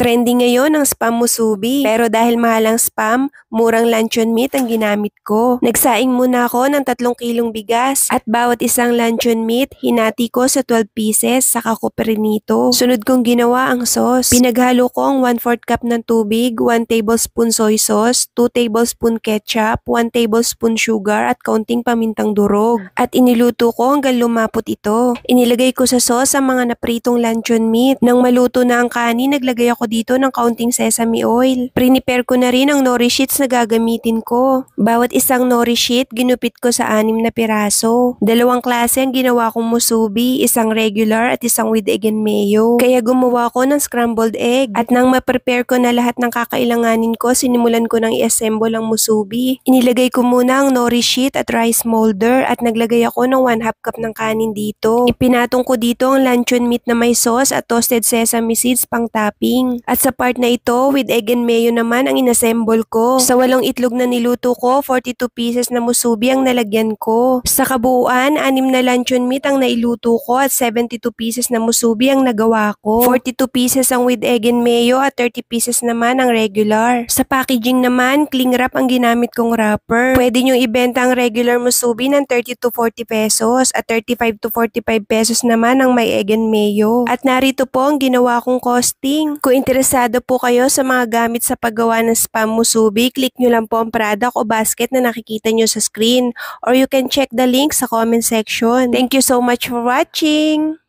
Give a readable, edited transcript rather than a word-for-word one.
Trending ngayon ang spam musubi. Pero dahil mahal ang spam, murang luncheon meat ang ginamit ko. Nagsaing muna ako ng 3 kilong bigas at bawat isang luncheon meat hinati ko sa 12 pieces saka ko perinito. Sunod kong ginawa ang sauce. Pinaghalo ko ang 1/4 cup ng tubig, 1 tablespoon soy sauce, 2 tablespoon ketchup, 1 tablespoon sugar at kaunting pamintang durog. At iniluto ko hanggang lumapot ito. Inilagay ko sa sauce ang mga napritong luncheon meat. Nang maluto na ang kanin, naglagay ako dito ng kaunting sesame oil. Prepare ko na rin ang nori sheets na gagamitin ko. Bawat isang nori sheet, ginupit ko sa 6 na piraso. Dalawang klase ang ginawa kong musubi, isang regular at isang with egg and mayo. Kaya gumawa ko ng scrambled egg. At nang ma-prepare ko na lahat ng kakailanganin ko, sinimulan ko nang i-assemble ang musubi. Inilagay ko muna ang nori sheet at rice molder at naglagay ako ng 1/2 cup ng kanin dito. Ipinatong ko dito ang luncheon meat na may sauce at toasted sesame seeds pang topping. At sa part na ito, with egg and mayo naman ang inassemble ko. Sa 8 itlog na niluto ko, 42 pieces na musubi ang nalagyan ko. Sa kabuuan, 6 na luncheon meat ang nailuto ko at 72 pieces na musubi ang nagawa ko. 42 pieces ang with egg and mayo at 30 pieces naman ang regular. Sa packaging naman, cling wrap ang ginamit kong wrapper. Pwede nyo ibenta ang regular musubi ng 30 to 40 pesos at 35 to 45 pesos naman ang may egg and mayo. At narito po ang ginawa kong costing. Kung interesado po kayo sa mga gamit sa paggawa ng spam musubi, click nyo lang po ang product o basket na nakikita nyo sa screen or you can check the link sa comment section. Thank you so much for watching!